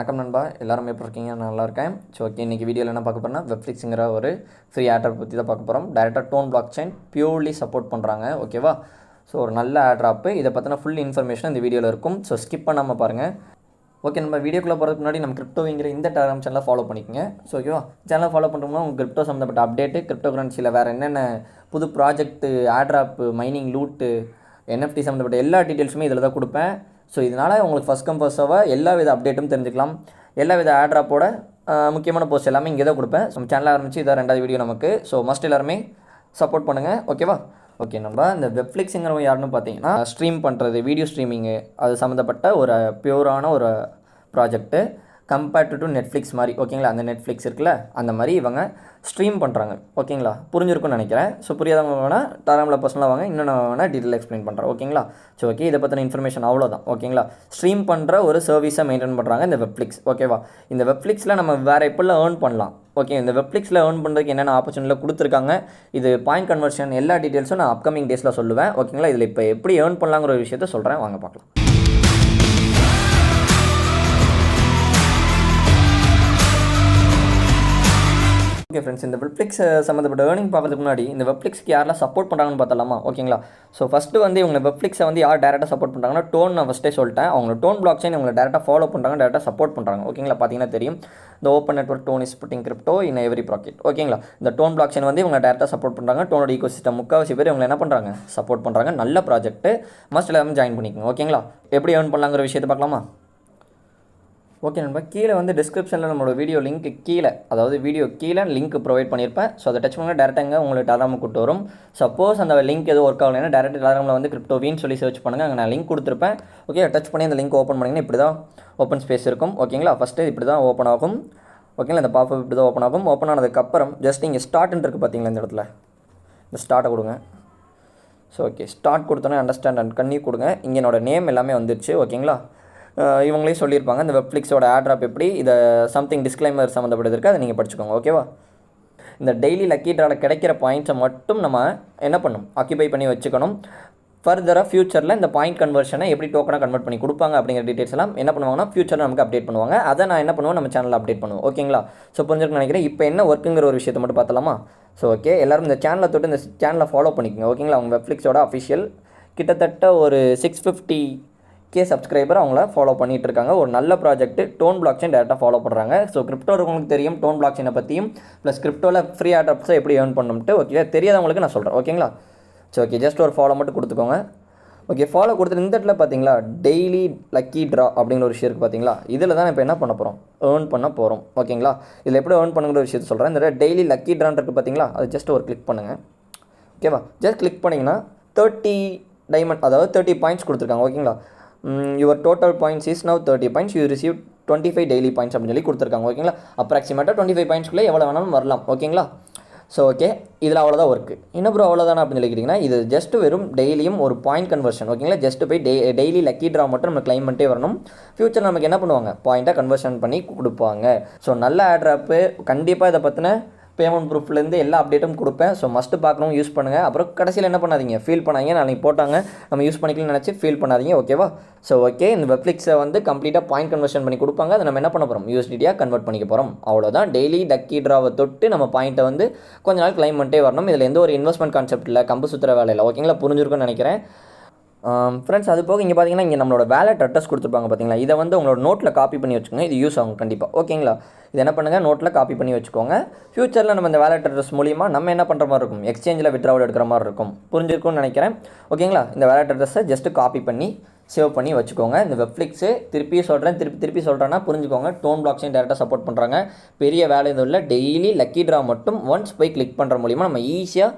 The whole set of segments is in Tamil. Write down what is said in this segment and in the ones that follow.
வணக்கம் நண்பா, எல்லாரும் எப்படி இருக்கீங்க? நல்லா இருக்கேன். ஸோ ஓகே, இன்றைக்கி வீடியோவில் என்ன பார்க்க போகிறோம்னா வெப்ஃப்ளிக்ஸுங்கிற ஒரு ஃப்ரீ ஆட்ராப் பற்றி தான் பார்க்க போகிறோம். டேரெக்டாக TON block chain purely support பண்ணுறாங்க. ஓகேவா? ஸோ ஒரு நல்ல ஆட்ராப்பு. இதை பற்றின ஃபுல் இன்ஃபர்மேஷன் இந்த வீடியோவில் இருக்கும். ஸோ ஸ்கிப் பண்ணாமல் பாருங்கள். ஓகே, நம்ம வீடியோக்குள்ளே போகிறதுக்கு முன்னாடி நம்ம கிரிப்டோங்கிற இந்த டெலிகிராம் சேனலை ஃபாலோ பண்ணிக்கோங்க. ஸோ ஓகேவா, சேனலை ஃபாலோ பண்ணுறோம்னா உங்கள் கிரிப்டோ சம்மந்தப்பட்ட அப்டேட்டு, கிரிப்டோ கரன்சியில் வேறு என்னென்ன புது ப்ராஜெக்ட்டு, ஆட்ராப்பு, மைனிங், லூட்டு, என்எஃப்டி சம்மந்தப்பட்ட எல்லா டீட்டெயில்ஸுமே இதில் தான் கொடுப்பேன். ஸோ இதனால் உங்களுக்கு ஃபஸ்ட் கம் ஃபர்ஸ்ட் சர்வாக எல்லா வித அப்டேட்டும் தெரிஞ்சுக்கலாம். எல்லா வித ஆட்ராப்போட முக்கியமான போஸ்ட் எல்லாமே இங்கே தான் கொடுப்பேன். நம்ம சேனலில் ஆரம்பித்து இதான் 2வது வீடியோ நமக்கு. ஸோ மஸ்ட் எல்லாருமே சப்போர்ட் பண்ணுங்கள். ஓகேவா? ஓகே, நம்ம இந்த வெப்ஃப்ளிக்ஸுங்கிறவங்க யாருன்னு பார்த்தீங்கன்னா ஸ்ட்ரீம் பண்ணுறது, வீடியோ ஸ்ட்ரீமிங்கு அது சம்மந்தப்பட்ட ஒரு பியூரான ஒரு ப்ராஜெக்ட்டு. கம்பேர்ட் டு நெட்ஃப்ளிக்ஸ் மாதிரி. ஓகேங்களா? அந்த நெட்ஃப்ளிக்ஸ் இருக்குல்ல, அந்த மாதிரி இவங்க ஸ்ட்ரீம் பண்ணுறாங்க. ஓகேங்களா? புரிஞ்சிருக்குன்னு நினைக்கிறேன். ஸோ புரியாதவங்க வேணால் டெலிகிராமில் பர்சனலாக வாங்க, இன்னும் நான் வேணால் டீட்டெயில் எக்ஸ்பிளைன் பண்ணுறேன். ஓகேங்களா? ஸோ ஓகே, இதை பற்றின இன்ஃபர்மேஷன் அவ்வளோதான். ஓகேங்களா? ஸ்ட்ரீம் பண்ணுற ஒரு சர்வீஸை மெயின்டைன் பண்ணுறாங்க இந்த வெப்ஃப்ளிக்ஸ். ஓகேவா? இந்த வெப்ஃப்ளிக்ஸில் நம்ம வேறு எப்படிலாம் ஏர்ன் பண்ணலாம், ஓகே, இந்த வெப்ஃப்ளிக்ஸில் ஏர்ன் பண்ணுறதுக்கு என்னென்ன ஆப்பர்ச்சுனிட்டியில் கொடுத்துருக்காங்க, இது பாயிண்ட் கன்வர்ஷன், எல்லா டீட்டெயில்ஸும் நான் அப்கமிங் டேஸில் சொல்லுவேன். ஓகேங்களா? இதில் இப்போ எப்படி ஏர்ன் பண்ணலாங்கிற ஒரு விஷயத்த சொல்கிறேன், வாங்க பார்க்கலாம். ஓகே ஃப்ரெண்ட்ஸ், இந்த வெப்ஃப்ளிக்ஸ் சம்மந்தப்பட்ட ஏர்னிங் பார்க்கறதுக்கு முன்னாடி இந்த வெப்ஃப்ளிக்ஸ்க்கு யாரெல்லாம் சப்போர்ட் பண்ணுறாங்கன்னு பார்த்தலாமா? ஓகேங்களா? ஸோ ஃபஸ்ட்டு வந்து இவங்க வெப்ஃப்ளிக்ஸை வந்து யார் டேரெக்டாக சப்போர்ட் பண்ணுறாங்கன்னா டோன். நான் ஃபஸ்ட்டே சொல்லிட்டேன், அவங்க டோன் பிளாக் செயின் இவங்க டேரெக்டாக ஃபாலோ பண்ணுறாங்க, டேரெக்டாக சப்போர்ட் பண்ணுறாங்க. ஓகேங்களா? பார்த்தீங்கன்னா தெரியும், இந்த open network TON is putting crypto in every bracket. ஓகேங்களா? இந்த டோன் பிளாக் செயின் வந்து இவங்க டேரெக்டாக சப்போர்ட் பண்ணுறாங்க. டோனோட ஈகோ சிஸ்டம் முக்கால்வாசி பேர் இவங்க என்ன பண்ணுறாங்க, சப்போர்ட் பண்ணுறாங்க. நல்ல ப்ராஜெக்ட்டு, மஸ்ட் எல்லாரும் ஜாயின் பண்ணிக்கோங்க. ஓகேங்களா? எப்படி ஏர்ன் பண்ணலாங்கிற விஷயத்தை பார்க்கலாமா? ஓகே நண்பா, கீழே வந்து டிஸ்கிரிப்ஷனில் நம்மளோட வீடியோ லிங்க் கீழே, அதாவது வீடியோ கீழே லிங்க் ப்ரொவைட் பண்ணியிருப்பேன். ஸோ அதை டச் பண்ணால் டேரெக்டாக உங்களுக்கு டெலிகிராமுக்கு கூட்டு வரும். சப்போஸ் அந்த லிங்க் எதுவும் ஒர்க் ஆகலைன்னா டேரெக்ட் டெலிகிராமில் வந்து கிரிப்டோவின்னு சொல்லி சர்ச் பண்ணுங்கள், அங்கே நான் லிங்க் கொடுத்துருப்பேன். ஓகே, டச் பண்ணி அந்த லிங்க் ஓப்பன் பண்ணிங்கன்னா இப்படி தான் ஓப்பன் ஸ்பேஸ் இருக்கும். ஓகேங்களா? ஃபஸ்ட்டு இப்படி தான் ஓப்பன் ஆகும். ஓகேங்களா? இந்த பாப்பப் இப்படி தான் ஓப்பன் ஆகும். ஓப்பன் ஆனதுக்கப்புறம் ஜஸ்ட் இங்கே ஸ்டார்ட்னு இருக்குது பார்த்தீங்களா, இந்த இடத்துல இந்த ஸ்டார்ட்டை கொடுங்க. ஸோ ஓகே, ஸ்டார்ட் கொடுத்தோன்னே அண்டர்ஸ்டாண்ட் அண்ட் கண்ணி கொடுங்க. இங்கே என்னோடய நேம் எல்லாமே வந்துடுச்சு. ஓகேங்களா? இவங்களே சொல்லியிருப்பாங்க இந்த வெப்ஃப்ளிக்ஸோட ஆட்ராப் எப்படி, இதை சம்திங் டிஸ்க்ளைமர் சம்மந்தப்பட்டது இருக்குது, அதை நீங்கள் படிச்சுக்கோங்க. ஓகேவா? இந்த டெய்லி லக்கி ட்ராவில் கிடைக்கிற பாயிண்ட்ஸை மட்டும் நம்ம என்ன பண்ணணும், ஆக்கிபை பண்ணி வச்சுக்கணும். ஃபர்தராக ஃபியூச்சரில் இந்த பாயிண்ட் கன்வர்ஷனை எப்படி டோக்கனாக கன்வெர்ட் பண்ணி கொடுப்பாங்க அப்படிங்கிற டீட்டெயில்ஸ் எல்லாம் என்ன பண்ணுவாங்கன்னா ஃபியூச்சரில் நமக்கு அப்டேட் பண்ணுவாங்க. அதை நான் என்ன பண்ணுவேன், நம்ம சேனலில் அப்டேட் பண்ணுவோம். ஓகேங்களா? ஸோ புரிஞ்சுருக்குன்னு நினைக்கிறேன். இப்போ என்ன ஒர்க்குங்கிற ஒரு விஷயத்தை மட்டும் பார்த்தலாமா? ஸோ ஓகே, எல்லோரும் இந்த சேனலை தொட்டு இந்த சேனலை ஃபாலோ பண்ணிக்கோங்க. ஓகேங்களா? அவங்க வெப்ஃப்ளிக்ஸோட அஃபிஷியல் கிட்டத்தட்ட ஒரு 650K சப்ஸ்கிரைபர் அவங்கள ஃபாலோ பண்ணிகிட்டு இருக்காங்க. ஒரு நல்ல ப்ராஜெக்ட். டோன் பிளாக் செயின் டேரெக்டாக ஃபாலோ பண்ணுறாங்க. ஸோ கிரிப்டோ இருக்கவங்களுக்கு தெரியும் டோன் பிளாக் செயினை பற்றியும், ப்ளஸ் கிரிப்டோவில் ஃப்ரீ ஆட்ராப்ஸை எப்படி ஏர்ன் பண்ணணும்ட்டு. ஓகே, தெரியாதவங்களுக்கு நான் சொல்கிறேன். ஓகேங்களா? ஸோ ஓகே, ஜஸ்ட் ஒரு ஃபாலோ மட்டும் கொடுத்துக்கோங்க. ஓகே, ஃபாலோ கொடுத்துட்டு இந்த இடத்துல பார்த்தீங்களா டெய்லி லக்கி ட்ரா அப்படிங்கிற ஒரு விஷயம் இருக்குது பார்த்தீங்களா, இதில் தான் இப்போ என்ன பண்ண போகிறோம், ஏர்ன் பண்ண போகிறோம். ஓகேங்களா? இதில் எப்படி ஏர்ன் பண்ணுங்கிற விஷயத்தை சொல்கிறேன். இந்த டெய்லி லக்கி ட்ரான் இருக்குது பார்த்தீங்களா, அது ஜஸ்ட் ஒரு கிளிக் பண்ணுங்கள். ஓகேவா? ஜஸ்ட் கிளிக் பண்ணிங்கன்னா 30 டைமண்ட், அதாவது 30 பாயிண்ட்ஸ் கொடுத்துருக்காங்க. ஓகேங்களா? Your total points is now 30 points, you receive 25 daily points அப்படின்னு சொல்லி கொடுத்துருக்காங்க. ஓகேங்களா? அப்ராக்சிமேட்டாக 25 பாயிண்ட்ஸ்க்குள்ளே எவ்வளோ வேணாலும் வரலாம். ஓகேங்களா? ஸோ ஓகே, இதில் அவ்வளோதான் ஒர்க்கு. என்ன ப்ரோ அவ்வளோதானா அப்படின்னு சொல்லி கேட்டிங்கன்னா, இது ஜஸ்ட் வெறும் டெய்லியும் ஒரு பாயிண்ட் கன்வர்ஷன். ஓகேங்களா? ஜஸ்ட் போய் டெய்லி லக்கி ட்ரா மட்டும் நம்ம கிளைம் பண்ணிட்டே வரணும். ஃபியூச்சர் நமக்கு என்ன பண்ணுவாங்க, பாயிண்ட்டாக கன்வர்ஷன் பண்ணி கொடுப்பாங்க. ஸோ நல்ல ஆட்ராப்பு. கண்டிப்பாக இதை பற்றின பேமெண்ட் ப்ரூஃப்லேருந்து எல்லா அப்டேட்டும் கொடுப்பேன். ஸோ மஸ்ட்டு பார்க்கணும், யூஸ் பண்ணுங்கள். அப்புறம் கடைசியில் என்ன பண்ணாதீங்க, ஃபீல் பண்ணாதீங்க, நாளைக்கு போட்டாங்க நம்ம யூஸ் பண்ணிக்கலாம்னு நினச்சி ஃபீல் பண்ணாதீங்க. ஓகேவா? ஸோ ஓகே, இந்த வெப்ஃப்ளிக்ஸை வந்து கம்ப்ளீட்டாக பாயிண்ட் கன்வர்ஷன் பண்ணி கொடுப்பாங்க. அதை நம்ம என்ன பண்ண போகிறோம், USDTயாக கன்வெர்ட் பண்ணிக்க போகிறோம். அவ்வளோதான். டெய்லி லக்கி ட்ராவை தொட்டு நம்ம பாயிண்ட்டை வந்து கொஞ்ச நாள் கிளைம் பண்ணிட்டே வரணும். இதில் எந்த ஒரு இன்வெஸ்ட்மெண்ட் கான்செப்ட் இல்லை, கம்பு சுற்றுற வேலை இல்லை. ஓகேங்களா? புரிஞ்சிருக்குன்னு நினைக்கிறேன். ஃப்ரெண்ட்ஸ், அது போக இங்கே பார்த்தீங்கன்னா இங்கே நம்மளோட வேலட் அட்ரஸ் கொடுத்துருப்பாங்க பார்த்தீங்களா, இதை வந்து உங்களோட நோட்டில் காப்பி பண்ணி வச்சுக்கோங்க. இது யூஸ் ஆகும் கண்டிப்பாக. ஓகேங்களா? இது என்ன பண்ணுங்கள், நோட்டில் காப்பி பண்ணி வச்சுக்கோங்க. ஃபியூச்சரில் நம்ம இந்த வேலட் அட்ரஸ் மூலிமா நம்ம என்ன பண்ணுற மாதிரி இருக்கும், எக்ஸ்சேஞ்சில் வித்ட்ராவல் எடுக்கிற மாதிரி இருக்கும். புரிஞ்சிருக்கும்னு நினைக்கிறேன். ஓகேங்களா? இந்த வேலட் அட்ரஸை ஜஸ்ட்டு காப்பி பண்ணி சேவ் பண்ணி வச்சுக்கோங்க. இந்த வெப்ஃப்ளிக்ஸு திருப்பி சொல்கிறேன்னா புரிஞ்சுக்கோங்க. டோன் பிளாக் செயின் டேரெக்டாக சப்போர்ட் பண்ணுறாங்க. பெரிய வேலை எதுவும் இல்லை. டெய்லி லக்கி ட்ரா மட்டும் ஒன்ஸ் போய் கிளிக் பண்ணுற மூலிமா நம்ம ஈஸியாக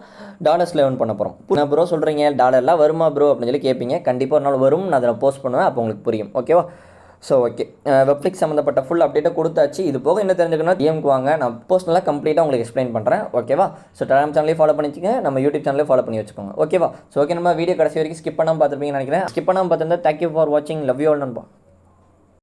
டாலர்ஸில் ஏர்ன் பண்ண போகிறோம். என்ன ப்ரோ சொல்கிறீங்க, டாலர்லாம் வருமா ப்ரோ அப்படின்னு சொல்லி கேட்பீங்க. கண்டிப்பாக ஒரு நாள் வரும், நான் அதில் போஸ்ட் பண்ணுவேன், அப்போ உங்களுக்கு புரியும். ஓகேவா? ஸோ ஓகே, வெப்ஃப்ளிக்ஸ் சம்மந்தப்பட்ட ஃபுல் அப்டேட்டை கொடுத்தாச்சு. இது போக என்ன தெரிஞ்சுக்கணும், டிஎம்க்கு வாங்க, நான் பர்சனலாக கம்ப்ளீட்டாக உங்களுக்கு எக்ஸ்பிளைன் பண்ணுறேன். ஓகேவா? ஸோ டெலிகிராம் சேனலே ஃபாலோ பண்ணிக்கோங்க, நம்ம யூடியூப் சேனலே ஃபாலோ பண்ணி வச்சுக்கோங்க. ஓகேவா? ஸோ ஓகே, நம்ம வீடியோ கடைசி வரைக்கும் ஸ்கிப் பண்ணாமல் பார்த்துருப்பீங்கன்னு நினைக்கிறேன். ஸ்கிப் பண்ணாமல் பார்த்துருந்தா தேங்க்யூ ஃபார் வாட்சிங். லவ் யூ ஆல் நண்பா.